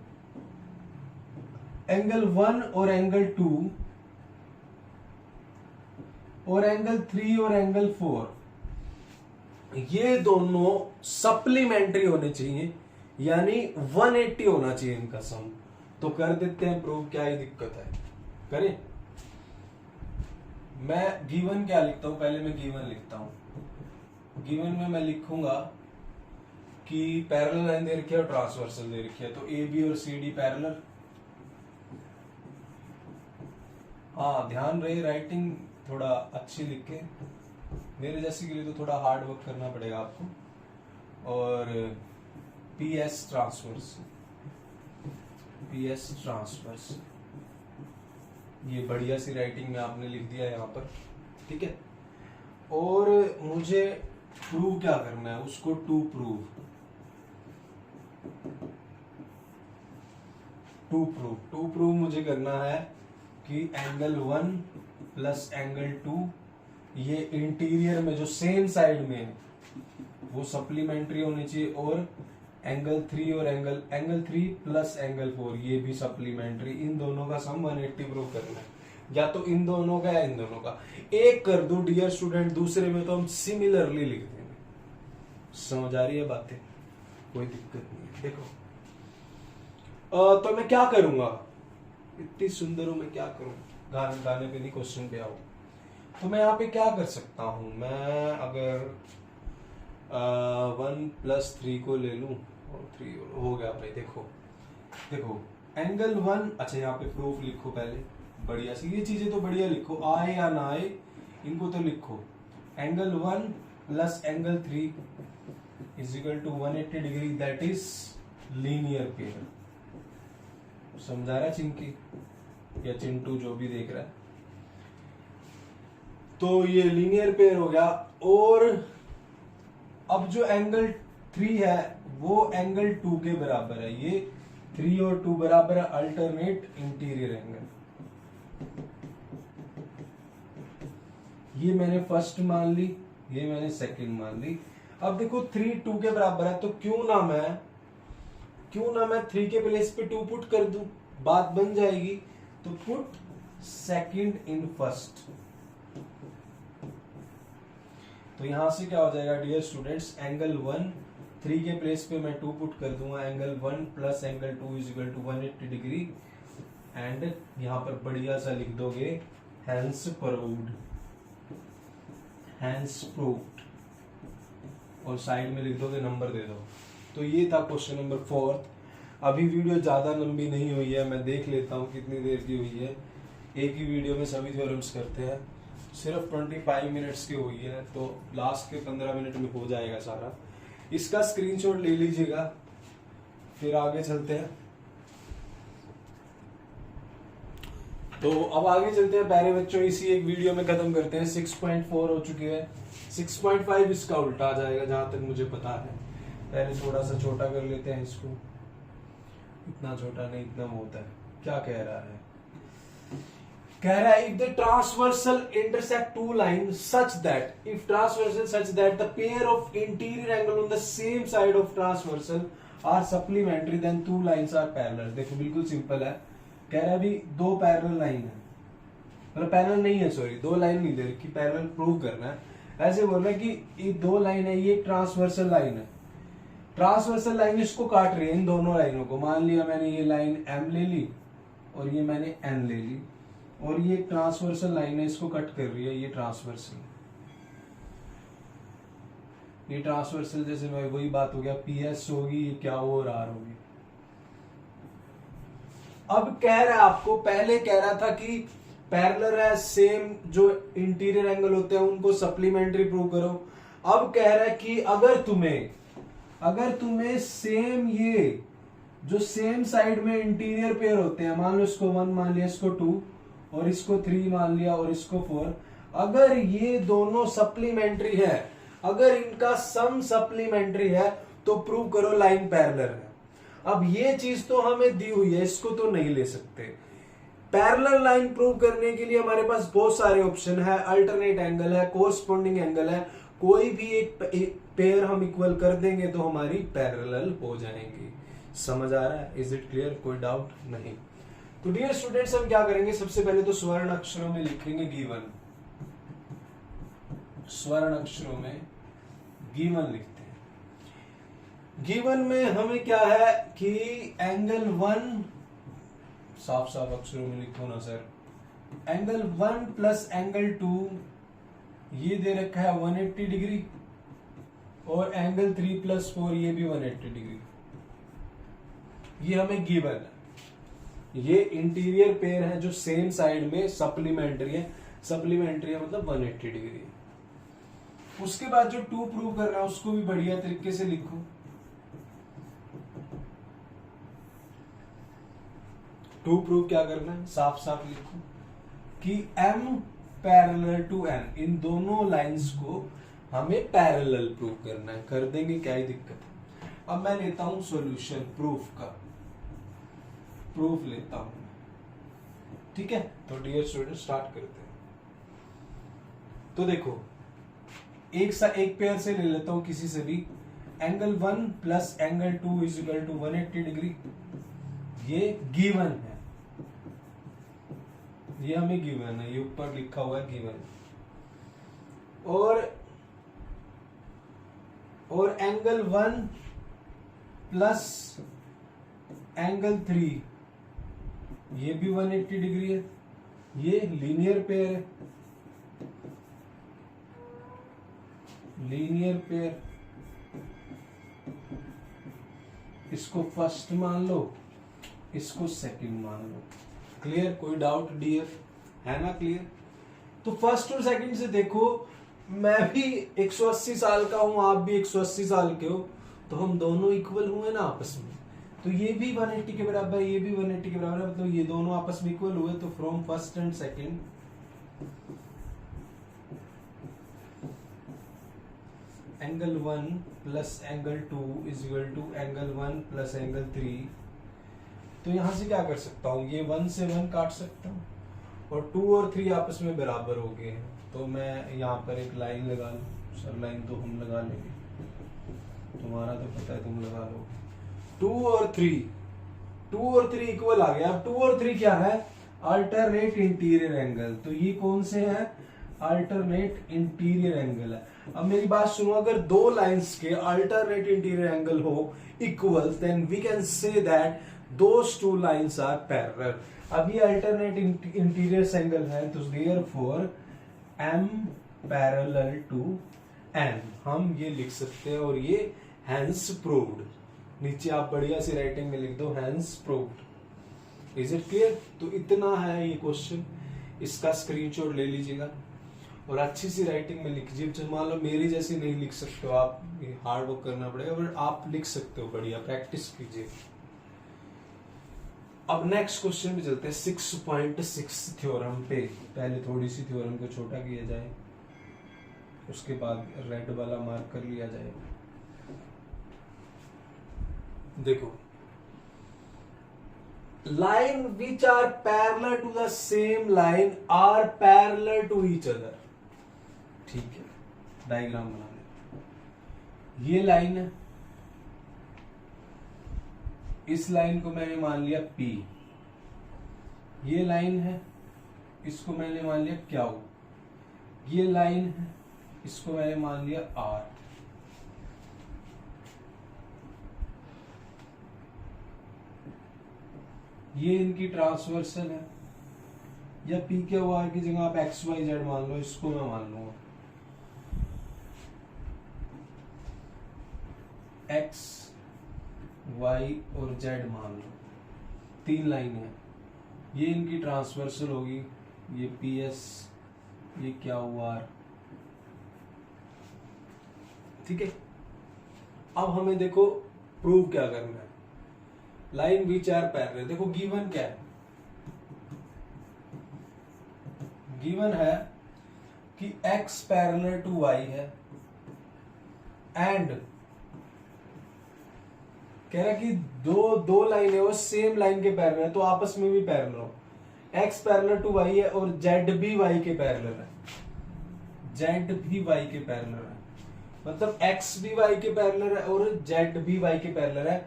1 और एंगल 2 और एंगल 3 और एंगल 4, ये दोनों सप्लीमेंट्री होने चाहिए, यानी 180 होना चाहिए इनका सम। तो कर देते हैं प्रूव, क्या ही दिक्कत है, करें। मैं गिवन क्या लिखता हूं, पहले मैं गिवन लिखता हूं। गिवन में मैं लिखूंगा कि पैरेलल लाइन दे रखी है और ट्रांसवर्सल दे रखी है, तो ए बी और सी डी पैरेलल। हाँ ध्यान रहे राइटिंग थोड़ा अच्छी लिखे, मेरे जैसे के लिए तो थोड़ा हार्ड वर्क करना पड़ेगा आपको। और P S transverse, P S transverse, ये बढ़िया सी राइटिंग में आपने लिख दिया यहाँ पर, ठीक है। और मुझे प्रूव क्या करना है, उसको टू प्रूव मुझे करना है कि एंगल 1 प्लस एंगल 2, ये इंटीरियर में जो सेम साइड में है वो सप्लीमेंट्री होनी चाहिए, और एंगल 3 और एंगल 3 प्लस एंगल 4 ये भी सप्लीमेंट्री। इन दोनों का सम 180 प्रूव करना है, या तो इन दोनों का या इन दोनों का। एक कर दो डियर स्टूडेंट, दूसरे में तो हम सिमिलरली लिख देंगे। समझ आ रही है बातें, कोई दिक्कत नहीं है। देखो तो मैं क्या करूंगा, इतनी सुंदर हूं मैं, क्या करूं, गाने पे नहीं क्वेश्चन पे आओ। तो मैं यहाँ पे क्या कर सकता हूं, मैं अगर 1 प्लस 3 को ले लूं और 3 हो गया भाई। देखो एंगल 1, अच्छा यहाँ पे प्रूफ लिखो पहले बढ़िया सी, ये चीजें तो बढ़िया लिखो, आए या ना आए इनको तो लिखो। Angle 1 plus angle 3 is equal to 180 degree, that is linear pair. समझा रहा है चिंकी या चिंटू, जो भी देख रहा है। तो ये लीनियर पेयर हो गया। और अब जो एंगल 3 है वो एंगल 2 के बराबर है, ये 3 और 2 बराबर है, अल्टरनेट इंटीरियर एंगल। ये मैंने फर्स्ट मान ली, ये मैंने सेकंड मान ली। अब देखो 3 2 के बराबर है, तो क्यों ना मैं 3 के प्लेस पे 2 पुट कर दूं, बात बन जाएगी। तो पुट सेकंड इन फर्स्ट, तो यहां से क्या हो जाएगा डियर स्टूडेंट्स, एंगल 1 3 के प्लेस पे मैं 2 पुट कर दूंगा, angle 1 plus angle 2 is equal to 180 degree. And यहां पर बढ़िया सा लिख दोगे हैंस प्रूव्ड, और साइड में लिख दोगे नंबर दे दो। तो ये था क्वेश्चन नंबर 4। अभी वीडियो ज्यादा लंबी नहीं हुई है, मैं देख लेता हूँ कितनी देर की हुई है। एक ही वीडियो में सभी थ्योरम्स करते हैं, सिर्फ 25 मिनट्स की हुई है, तो लास्ट के 15 मिनट में हो जाएगा सारा। इसका स्क्रीनशॉट ले लीजिएगा, फिर आगे चलते हैं। तो अब आगे चलते हैं प्यारे बच्चों, इसी एक वीडियो में खत्म करते हैं। 6.4 हो चुकी है, 6.5 इसका उल्टा आ जाएगा जहां तक मुझे पता है। पहले थोड़ा सा छोटा कर लेते हैं इसको, इतना छोटा नहीं, इतना होता है। क्या कह रहा है, कह रहा है if the transversal intersect two line such that, if transversal such that the pair of interior angle on the same side of transversal are supplementary then two lines are parallel. देखो बिल्कुल सिंपल है, कह रहा है अभी दो parallel line है, मतलब पैरेलल नहीं है, सॉरी दो लाइन नहीं दे रखी, पैरेलल प्रूव करना है। ऐसे बोल रहा है कि ये दो लाइन है, ये ट्रांसवर्सल लाइन है, ट्रांसवर्सल लाइन इसको काट रही है, इन दोनों लाइनों को। मान लिया मैंने ये लाइन M ले ली और ये मैंने N ले ली, और ये ट्रांसवर्सल लाइन है, इसको कट कर रही है, ये ट्रांसवर्सल। ये ट्रांसवर्सल जैसे मैं वही बात हो गया, पीएस होगी, ये क्या हो, और आर होगी। अब कह रहा है आपको, पहले कह रहा था कि पैरेलल है, सेम जो इंटीरियर एंगल होते हैं उनको सप्लीमेंट्री प्रूव करो। अब कह रहा है कि अगर तुम्हें सेम ये जो सेम साइड में इंटीरियर पेयर होते हैं, मान लो इसको 1 मान लिया, इसको 2 और इसको 3 मान लिया और इसको 4, अगर ये दोनों सप्लीमेंट्री है, अगर इनका सम सप्लीमेंट्री है तो प्रूव करो लाइन पैरेलल है। अब ये चीज तो हमें दी हुई है, इसको तो नहीं ले सकते। पैरेलल लाइन प्रूव करने के लिए हमारे पास बहुत सारे ऑप्शन है, अल्टरनेट एंगल है, कोरस्पॉन्डिंग एंगल है, कोई भी एक पेयर हम इक्वल कर देंगे तो हमारी पैरेलल हो जाएंगी। समझ आ रहा है? Is it clear? कोई डाउट नहीं? तो डियर स्टूडेंट्स, हम क्या करेंगे, सबसे पहले तो स्वर्ण अक्षरों में लिखेंगे गिवन, स्वर्ण अक्षरों में गिवन लिखते हैं। गिवन में हमें क्या है कि एंगल 1, साफ साफ अक्षरों में लिखो ना सर, एंगल 1 प्लस एंगल 2 ये दे रखा है 180 डिग्री, और एंगल 3 प्लस 4 ये भी 180 डिग्री। ये हमें गिवन है। ये इंटीरियर पेयर है जो सेम साइड में सप्लीमेंट्री है, सप्लीमेंट्री है मतलब 180 डिग्री। उसके बाद जो 2 प्रूव करना है उसको भी बढ़िया तरीके से लिखो। 2 प्रूव क्या करना है, साफ साफ लिखो कि m पैरेलल टू n, इन दोनों लाइंस को हमें पैरेलल प्रूव करना है। कर देंगे, क्या ही दिक्कत है। अब मैं लेता हूं सॉल्यूशन प्रूफ का, प्रूफ लेता हूं, ठीक है। तो डियर स्टूडेंट स्टार्ट करते हैं। तो देखो, एक पेयर से ले लेता हूं किसी से भी, angle 1 plus angle 2 is equal to 180 degree. ये गिवन है, ये हमें गिवन है, ये ऊपर लिखा हुआ है गिवन। और एंगल 1 प्लस एंगल 3 ये भी 180 डिग्री है, ये लीनियर पेयर है, लीनियर पेयर। इसको फर्स्ट मान लो, इसको सेकंड मान लो। क्लियर? कोई डाउट डियर? है ना क्लियर? तो फर्स्ट और सेकंड से देखो, मैं भी 180 साल का हूं, आप भी 180 साल के हो, तो हम दोनों इक्वल हुए ना आपस में। तो ये भी 180 के बराबर है, ये भी 180 के बराबर है, मतलब ये दोनों आपस में इक्वल हुए। तो from first and second angle 1 plus angle 2 is equal to angle 1 plus angle 3। तो यहां से क्या कर सकता हूं, ये 1 से 1 काट सकता हूं, और 2 और 3 आपस में बराबर हो गए हैं। तो मैं यहाँ पर एक लाइन लगा लूं, सर लाइन तो हम लगा लेंगे, तुम्हारा तो पता है तुम लगा लो। 2 और 3 इक्वल आ गया। अब 2 और 3 क्या है, अल्टरनेट इंटीरियर एंगल। तो ये कौन से हैं, अल्टरनेट इंटीरियर एंगल है। अब मेरी बात सुनो, अगर दो लाइंस के अल्टरनेट इंटीरियर एंगल हो equal, then we can say that those two lines are parallel. अब ये अल्टरनेट इंटीरियर एंगल है, तो therefore m parallel to n हम ये लिख सकते हैं, और ये हैंस प्रूव्ड। नीचे आप बढ़िया सी राइटिंग में लिख दो hence proved. Is it clear? तो इतना है ये क्वेश्चन, इसका स्क्रीनशॉट ले लीजिएगा और अच्छी सी राइटिंग में लिखिए। जब मान लो मेरी जैसी नहीं लिख सकते हो आप, हार्ड वर्क करना पड़ेगा, बट आप लिख सकते हो, बढ़िया प्रैक्टिस कीजिए। अब नेक्स्ट क्वेश्चन पे चलते हैं, 6.6 थ्योरम पे। पहले थोड़ी सी थ्योरम को छोटा किया जाए, उसके बाद रेड वाला मार्क कर लिया जाए। देखो, line which are parallel to the same line are parallel to each other. ठीक है, डायग्राम बना लेते। ये लाइन है, इस लाइन को मैंने मान लिया P। ये लाइन है, इसको मैंने मान लिया Q। ये लाइन है, इसको मैंने मान लिया R। ये इनकी ट्रांसवर्सल है, या P क्या हुआ की जगह आप XYZ मान लो, इसको मैं मान लूंगा। एक्स वाई और जेड मान लो, 3 लाइन है, ये इनकी ट्रांसवर्सल होगी, ये पी एस, ये क्या हुआ आर। ठीक है, अब हमें देखो प्रूव क्या करना है। लाइन बीच आर पैरेलल, देखो गिवन क्या है, गिवन है कि x पैरेलल टू y है एंड कह रहा है कि दो लाइन है वो सेम लाइन के पैरेलल है, तो आपस में भी पैरेलल हो। x पैरेलल टू y है और z भी y के पैरेलल है, z भी y के पैरेलल है, मतलब x भी y के पैरेलल है और z भी y के पैरेलल है।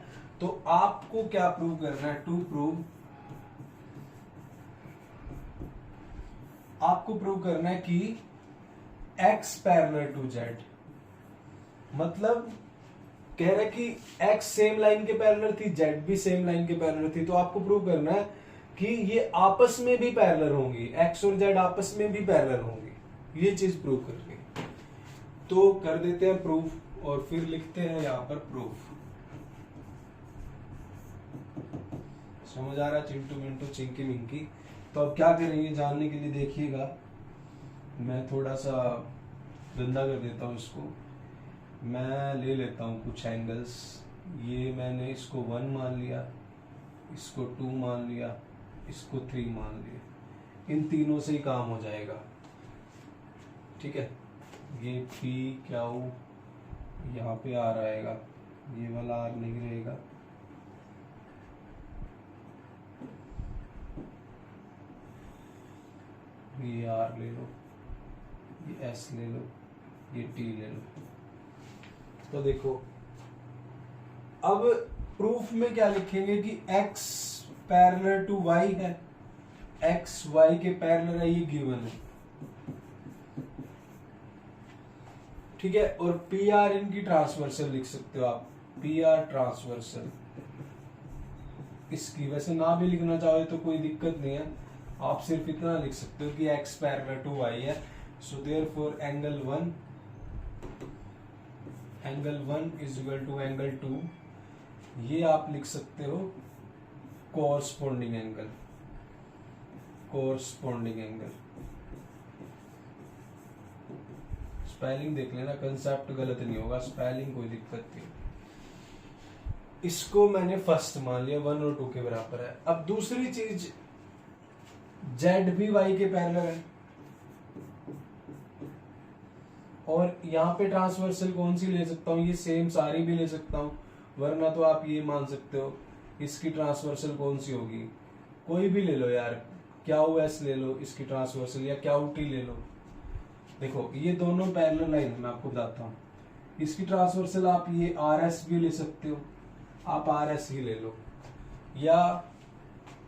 तो आपको क्या प्रूव करना है, टू प्रूव, आपको प्रूव करना है कि x पैरेलल टू z, मतलब कह रहा है कि x सेम लाइन के पैरेलल थी, z भी सेम लाइन के पैरेलल थी, तो आपको प्रूव करना है कि ये आपस में भी पैरेलल होंगी, x और z आपस में भी पैरेलल होंगी, ये चीज प्रूव करनी है। तो कर देते हैं प्रूफ और फिर लिखते हैं यहां पर प्रूफ। समझ आ रहा है चिंटू मिंटू चिंकी मिंकी। तो अब क्या करेंगे जानने के लिए देखिएगा, मैं थोड़ा सा गंदा कर देता हूँ इसको, मैं ले लेता हूँ कुछ एंगल्स, ये मैंने इसको 1 मान लिया, इसको 2 मान लिया, इसको 3 मान लिया, इन तीनों से ही काम हो जाएगा। ठीक है, ये पी क्यू यहाँ पे आ रहेगा, ये वाला आर नहीं रहेगा, ये आर ले लो, ये एस ले लो, ये टी ले लो। तो देखो अब प्रूफ में क्या लिखेंगे कि x पैरेलल टू y है, x y के पैरेलल है, ये गिवन है। ठीक है, और पी आर इनकी ट्रांसवर्सल लिख सकते हो आप, पी आर ट्रांसवर्सल इसकी, वैसे ना भी लिखना चाहो तो कोई दिक्कत नहीं है, आप सिर्फ इतना लिख सकते हो कि x पैरेलल टू y है। So therefore angle 1 is equal to angle 2, ये आप लिख सकते हो corresponding angle, corresponding angle. Spelling देख लेना, कंसेप्ट गलत नहीं होगा, स्पेलिंग कोई दिक्कत नहीं। इसको मैंने फर्स्ट मान लिया, 1 और 2 के बराबर है। अब दूसरी चीज, z भी y के पैरेलल है और यहाँ पे ट्रांसवर्सल कौन सी ले सकता हूँ, ये सेम सारी भी ले सकता हूँ, वरना तो आप ये मान सकते हो इसकी ट्रांसवर्सल कौन सी होगी, कोई भी ले लो यार, क्यू एस ले लो इसकी ट्रांसवर्सल, या क्यू टी ले लो। देखो ये दोनों पैरेलल लाइन मैं आपको बताता हूँ, इसकी ट्रांसवर्सल आप ये आर एस भी ले सकते हो, आप आर एस ही ले लो, या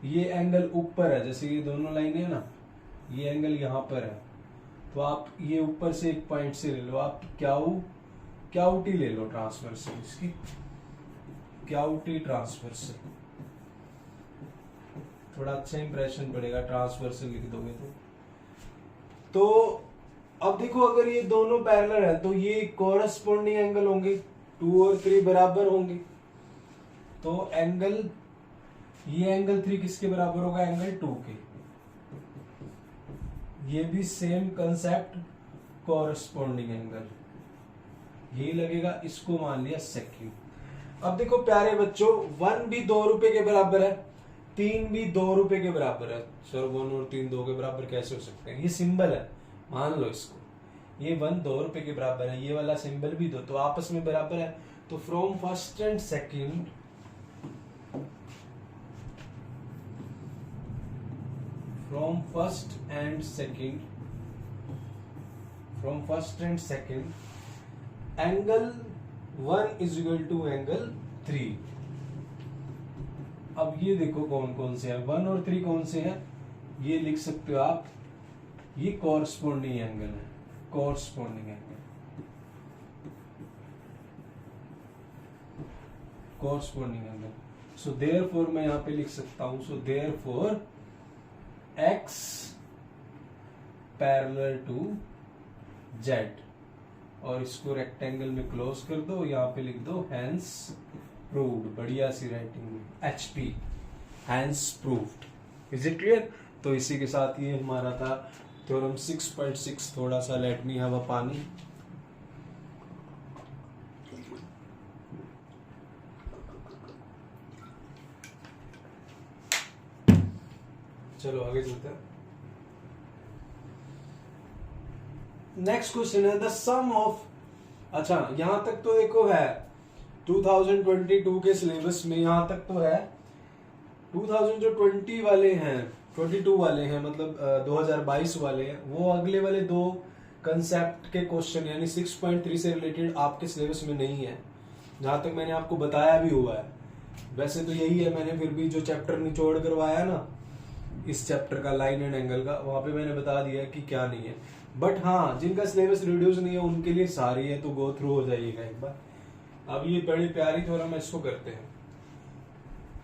ये एंगल ऊपर है, जैसे ये दोनों लाइन है ना, ये एंगल यहाँ पर है, तो आप ये ऊपर से एक पॉइंट से ले लो, आप क्यू टी ले लो ट्रांसवर्सल, इसकी क्यू टी ट्रांसवर्सल, थोड़ा अच्छा इंप्रेशन पड़ेगा ट्रांसवर्सल लिख दोगे तो अब देखो अगर ये दोनों पैरेलल है तो ये कोरस्पोंडिंग एंगल होंगे, 2 और 3 बराबर होंगे, तो एंगल, ये एंगल 3 किसके बराबर होगा, एंगल 2 के। ये भी सेम कंसेप्ट, कोरस्पोंडिंग एंगल यही लगेगा, इसको मान लिया सेक्यू। अब देखो प्यारे बच्चों, 1 भी 2 रुपए के बराबर है, 3 भी 2 रुपए के बराबर है। सर 1 और 3 2 के बराबर कैसे हो सकते हैं, ये सिंबल है, मान लो इसको, ये 1 2 रुपए के बराबर है, ये वाला सिंबल भी 2, तो आपस में बराबर है। तो from first and second, from first and second angle 1 is equal to angle 3। अब ये देखो कौन कौन से हैं, 1 और 3 कौन से हैं, ये लिख सकते हो आप, ये कॉरस्पोंडिंग एंगल है, corresponding angle, corresponding angle. So therefore मैं यहां पे लिख सकता हूं, so therefore x parallel to z और इसको रेक्टेंगल में क्लोज कर दो, यहाँ पे लिख दो हैंस प्रूव्ड, बढ़िया सी राइटिंग में HP, hence proved. Is it clear? तो इसी के साथ ये हमारा था थ्योरम 6.6। थोड़ा सा लेट मी हैव अ पानी। चलो आगे चलते हैं। नेक्स्ट क्वेश्चन है द सम ऑफ, अच्छा यहां तक तो देखो है 2022 के सिलेबस में, यहां तक तो है 2020 वाले हैं, 22 वाले हैं, मतलब 2022 वाले हैं, वो अगले वाले दो कंसेप्ट के क्वेश्चन यानी 6.3 से रिलेटेड आपके सिलेबस में नहीं है, जहां तक मैंने आपको बताया भी हुआ है। वैसे तो यही है, मैंने फिर भी जो चैप्टर निचोड़ करवाया ना इस चैप्टर का लाइन एंड एंगल का, वहां पे मैंने बता दिया कि क्या नहीं है। बट हाँ, जिनका सिलेबस रिड्यूस नहीं है उनके लिए सारी है, तो गो थ्रू हो जाइएगा एक बार। अब ये बड़ी प्यारी थ्योरम है, इसको करते हैं।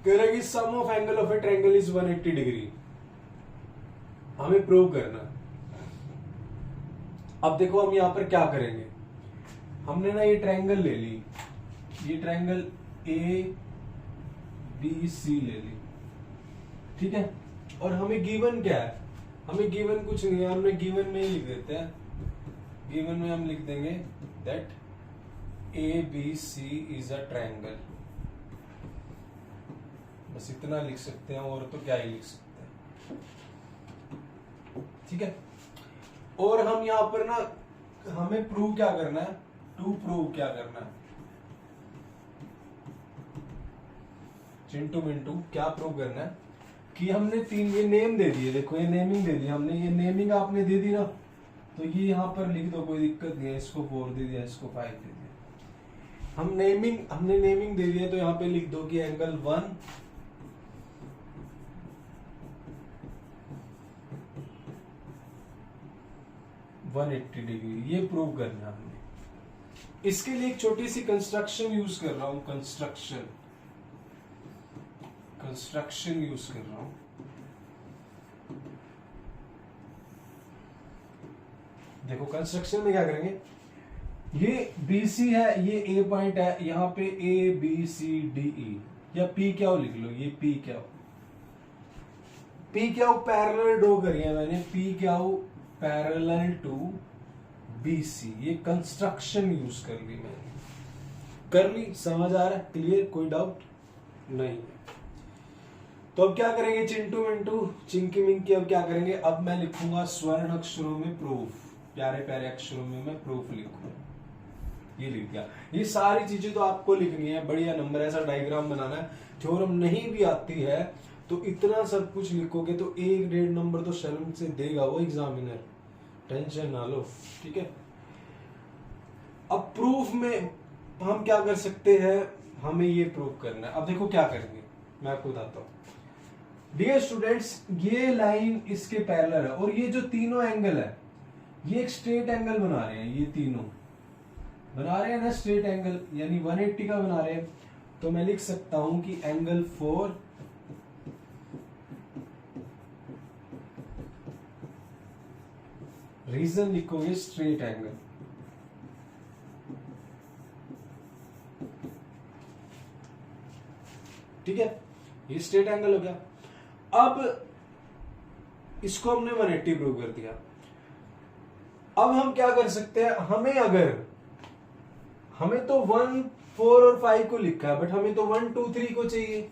कह रहा है कि sum of angle of a triangle is 180 degree, हमें प्रूव करना है। अब देखो हम यहां पर क्या करेंगे, हमने ना ये ट्रायंगल ले ली, ये ट्रायंगल ABC ले ली, ठीक है। और हमें गिवन क्या है, हमें गिवन कुछ नहीं है, हमने गिवन में ही लिख देते हैं। गिवन में हम लिख देंगे that ABC is a triangle, बस इतना लिख सकते हैं, और तो क्या ही लिख सकते हैं, ठीक है। और हम यहां पर ना, हमें प्रूव क्या करना है, टू प्रूव क्या करना है, चिंटू मिंटू क्या प्रूव करना है कि हमने तीन ये नेम दे दिए, देखो ये नेमिंग दे दी हमने, ये नेमिंग आपने दे दी ना, तो ये यहां पर लिख दो, कोई दिक्कत नहीं है। इसको 4 दे दिया, इसको 5 दे दिया, हमने नेमिंग दे दिया, तो यहां पे लिख दो कि एंगल 1 180 डिग्री, ये प्रूव करना है हमने। इसके लिए एक छोटी सी कंस्ट्रक्शन यूज कर रहा हूं, कंस्ट्रक्शन यूज कर रहा हूं। देखो कंस्ट्रक्शन में क्या करेंगे, ये BC है, ये A पॉइंट है, यहां पे ABCDE या P क्या लिख लो, ये P क्या पैरेलल ड्रॉ करिए मैंने, P क्या पैरेलल टू BC, ये कंस्ट्रक्शन यूज कर ली मैंने, कर ली, समझ आ रहा है, क्लियर, कोई डाउट नहीं। तो अब क्या करेंगे चिंटू मिंटू चिंकी मिंकी, अब क्या करेंगे, अब मैं लिखूंगा स्वर्ण अक्षरों में प्रूफ, प्यारे प्यारे अक्षरों में मैं प्रूफ लिखूंगा, ये लिख दिया। ये सारी चीजें तो आपको लिखनी है, बढ़िया नंबर ऐसा डायग्राम बनाना है। थ्योरम नहीं भी आती है तो इतना सब कुछ लिखोगे तो 1-1.5 नंबर तो शर्म से देगा वो एग्जामिनर, टेंशन ना लो, ठीक है। अब प्रूफ में हम क्या कर सकते हैं, हमें ये प्रूफ करना है। अब देखो क्या करेंगे, मैं आपको बताता हूं। डियर स्टूडेंट्स, ये लाइन इसके पैरेलल है, और ये जो तीनों एंगल है ये एक स्ट्रेट एंगल बना रहे हैं, ये तीनों बना रहे हैं ना स्ट्रेट एंगल, यानी 180 का बना रहे हैं। तो मैं लिख सकता हूं कि एंगल 4 रीजन लिखोगे स्ट्रेट एंगल, ठीक है, ये स्ट्रेट एंगल हो गया। अब इसको हमने 180 प्रूव कर दिया। अब हम क्या कर सकते हैं, हमें तो 1, 4 और 5 को लिखा है, बट हमें तो 1, 2, 3 को चाहिए।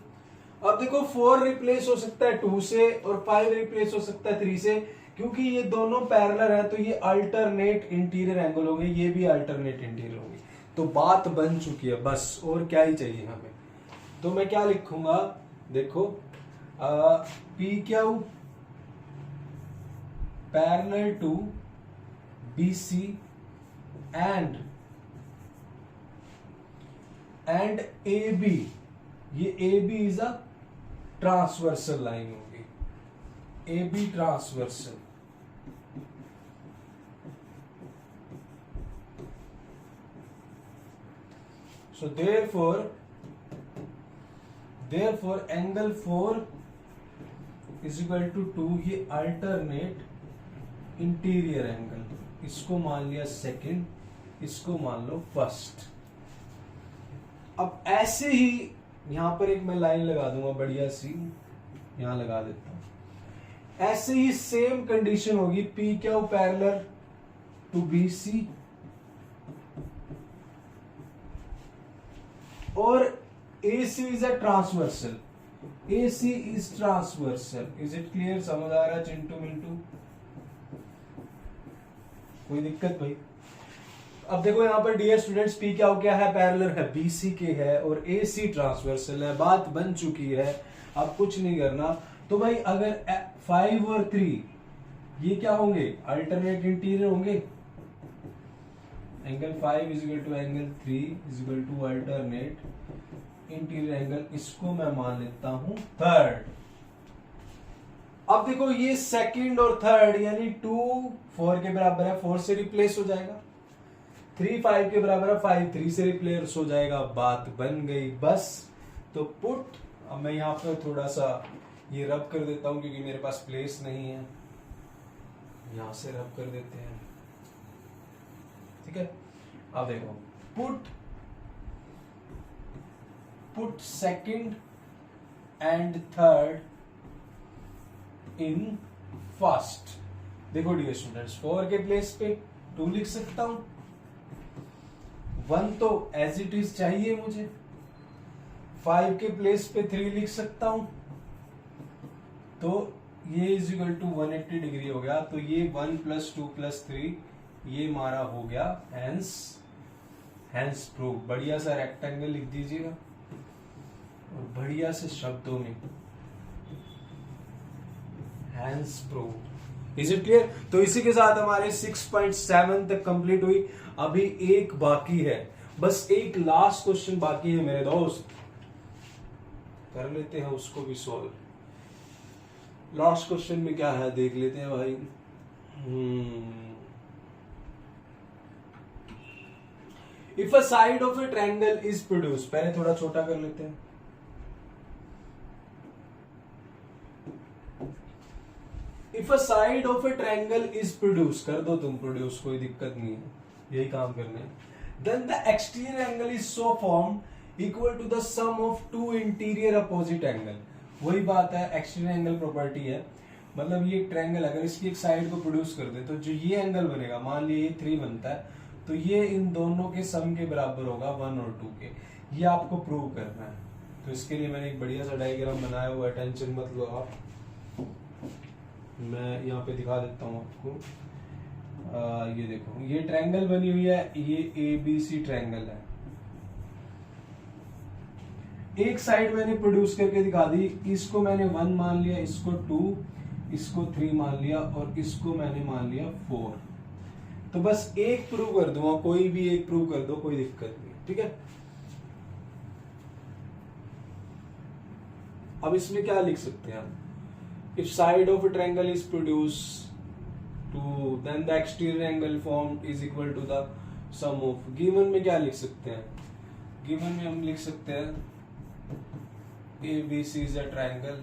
अब देखो 4 रिप्लेस हो सकता है 2 से, और 5 रिप्लेस हो सकता है 3 से, क्योंकि ये दोनों पैरेलल है, तो ये अल्टरनेट इंटीरियर एंगल होंगे, ये भी अल्टरनेट इंटीरियर होंगे। तो बात बन चुकी है, बस और क्या ही चाहिए हमें। तो मैं क्या लिखूंगा, देखो P Q parallel to BC and AB, ये AB is a transversal line होगी, AB transversal. So therefore angle 4 is equal to 2, ये अल्टरनेट इंटीरियर एंगल, इसको मान लिया सेकंड, इसको मान लो फर्स्ट। अब ऐसे ही यहां पर एक मैं लाइन लगा दूंगा बढ़िया सी, यहां लगा देता हूं। ऐसे ही सेम कंडीशन होगी, P Q parallel to B C और A C is a transversal, A C is transversal. Is it clear? समझ आ रहा है चिंटू मिंटू? कोई दिक्कत भाई? अब देखो यहां पर डियर स्टूडेंट्स, पी क्या है? पैरेलल है, बीसी के है और ए सी ट्रांसवर्सल है। बात बन चुकी है, अब कुछ नहीं करना। तो भाई अगर 5 और 3 ये क्या होंगे? अल्टरनेट इंटीरियर होंगे। Angle 5 is equal to angle 3 is equal to alternate interior angle, इसको मैं मान लेता हूं थर्ड। अब देखो ये सेकंड और थर्ड यानी 2 4 के बराबर है, 4 से रिप्लेस हो जाएगा। 3 5 के बराबर है, 5 3 से रिप्लेस हो जाएगा। बात बन गई बस। तो पुट, अब मैं यहां पर थोड़ा सा ये रब कर देता हूं क्योंकि मेरे पास प्लेस नहीं है, यहां से रब कर देते हैं, ठीक है। अब देखो put second and third in first. देखो डियर स्टूडेंट्स, 4 के प्लेस पे 2 लिख सकता हूं, 1 तो एज इट इज चाहिए मुझे, 5 के प्लेस पे 3 लिख सकता हूं, तो ये इज इक्वल टू 180 डिग्री हो गया। तो ये 1 + 2 + 3 ये हमारा हो गया हैंस प्रूव। बढ़िया सा रेक्टेंगल लिख दीजिएगा और बढ़िया से शब्दों में hence prove. Is it clear? तो इसी के साथ हमारे 6.7 तक कंप्लीट हुई। अभी एक बाकी है, बस एक लास्ट क्वेश्चन बाकी है मेरे दोस्त, कर लेते हैं उसको भी सॉल्व। लास्ट क्वेश्चन में क्या है देख लेते हैं भाई। If a side of a triangle is produce, पहले थोड़ा छोटा कर लेते हैं। If a side of a triangle is produce, कर दो तुम प्रोड्यूस, कोई दिक्कत नहीं है, यही काम करने। Then the exterior angle is so formed equal to the sum of 2 interior opposite angle. वही बात है, एक्सटीरियर एंगल प्रॉपर्टी है। मतलब ये ट्रायंगल अगर इसकी एक साइड को प्रोड्यूस कर दे तो जो ये एंगल बनेगा, मान लिया ये 3 बनता है, तो ये इन दोनों के सम के बराबर होगा 1 और 2 के। ये आपको प्रूव करना है। तो इसके लिए मैंने एक बढ़िया सा डायग्राम बनाया हुआ है, टेंशन मत लो आप, मैं यहाँ पे दिखा देता हूँ आपको। ये देखो, ये ट्रायंगल बनी हुई है, ये ABC ट्रायंगल है। एक साइड मैंने प्रोड्यूस करके दिखा दी, इसको मैंने 1 मान लिया, इसको 2, इसको 3 मान लिया और इसको मैंने मान लिया 4। तो बस एक प्रूव कर दूंगा, कोई भी एक प्रूव कर दो, कोई दिक्कत नहीं, ठीक है। अब इसमें क्या लिख सकते हैं हम? If side of a triangle is produced to then the exterior angle formed is equal to the sum of, given में क्या लिख सकते हैं? given में हम लिख सकते हैं ABC is a triangle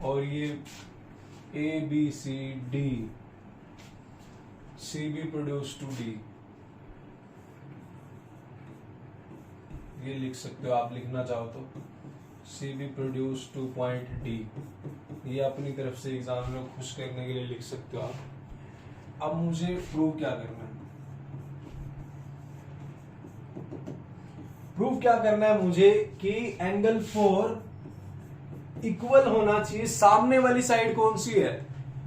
और ये ABCD CB produced to D, ये लिख सकते हो आप, लिखना चाहो तो CB produce two point D, ये अपनी तरफ से एग्जाम में खुश करने के लिए लिख सकते हो आप। अब मुझे प्रूव क्या करना है? प्रूव क्या करना है मुझे कि एंगल 4 इक्वल होना चाहिए। सामने वाली साइड कौन सी है?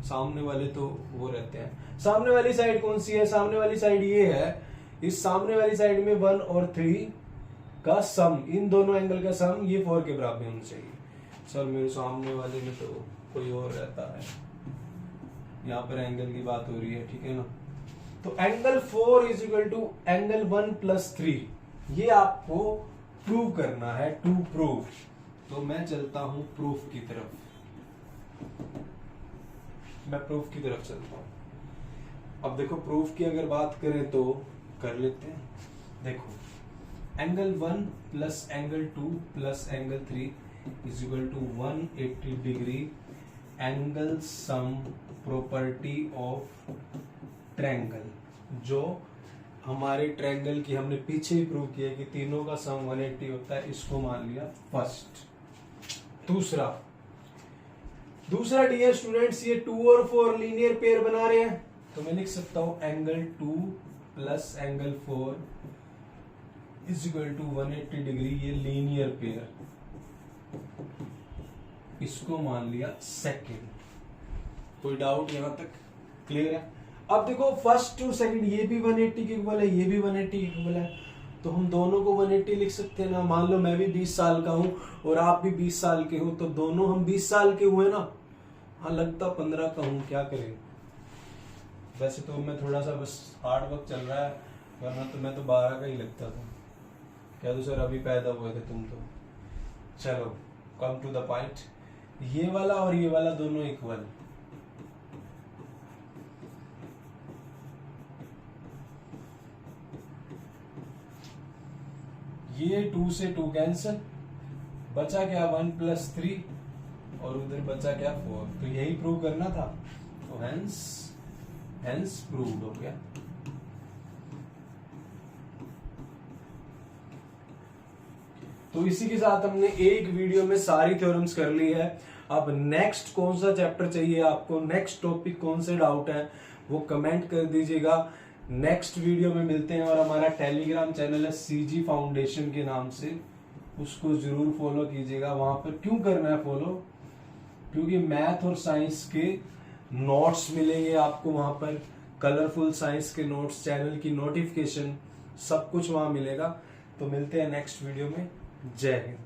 सामने वाले तो वो रहते हैं। सामने वाली साइड कौन सी है? सामने वाली साइड ये है। इस सामने वाली साइड में 1 और 3 का सम, इन दोनों एंगल का सम ये 4 के बराबर होना चाहिए। सर मेरे सामने वाले में तो कोई और रहता है, यहाँ पर एंगल की बात हो रही है, ठीक है ना। तो angle 4 is equal to angle 1 + 3, ये आपको प्रूव करना है, टू प्रूव। तो मैं चलता हूं प्रूफ की तरफ, मैं प्रूफ की तरफ चलता हूं। अब देखो प्रूफ की अगर बात करें तो कर लेते हैं। देखो angle 1 + angle 2 + angle 3 is equal to 180 degree angle sum property of triangle, जो हमारे ट्रायंगल की हमने पीछे ही प्रूव किया कि तीनों का सम 180 होता है, इसको मान लिया फर्स्ट। दूसरा डियर स्टूडेंट्स, ये 2 और 4 लीनियर पेयर बना रहे हैं, तो मैं लिख सकता हूं angle 2 plus angle 4 is equal to 180 degree, ये लीनियर पेयर, इसको मान लिया सेकंड। कोई डाउट यहां तक क्लियर है? अब देखो फर्स्ट टू सेकंड ये भी 180 के इक्वल है, ये भी 180 के इक्वल है, तो हम दोनों को 180 लिख सकते हैं ना। मान लो मैं भी 20 साल का हूं और आप भी 20 साल के हो, तो दोनों हम 20 साल के हुए ना। हाँ लगता 15 का हूं, क्या करें। वैसे तो मैं थोड़ा सा बस हार्ड वर्क चल रहा है, वरना तो मैं तो 12 का ही लगता था। क्या तो सर अभी पैदा हुए थे तुम तो। चलो कम टू द पॉइंट, ये वाला और ये वाला दोनों इक्वल, ये 2 से 2 कैंसिल, बचा क्या 1 + 3 और उधर बचा क्या 4, तो यही प्रूव करना था, तो हेंस प्रूव्ड हो गया। तो इसी के साथ हमने एक वीडियो में सारी थ्योरम्स कर ली है। अब नेक्स्ट कौन सा चैप्टर चाहिए आपको, नेक्स्ट टॉपिक कौन से डाउट है, वो कमेंट कर दीजिएगा। नेक्स्ट वीडियो में मिलते हैं, और हमारा टेलीग्राम चैनल है सीजी फाउंडेशन के नाम से, उसको जरूर फॉलो कीजिएगा। वहां पर क्यों करना है फॉलो, क्योंकि मैथ और साइंस के नोट्स मिलेंगे आपको वहां पर, कलरफुल साइंस के नोट्स, चैनल की नोटिफिकेशन, सब कुछ वहां मिलेगा। तो मिलते हैं नेक्स्ट वीडियो में। जय हिंद।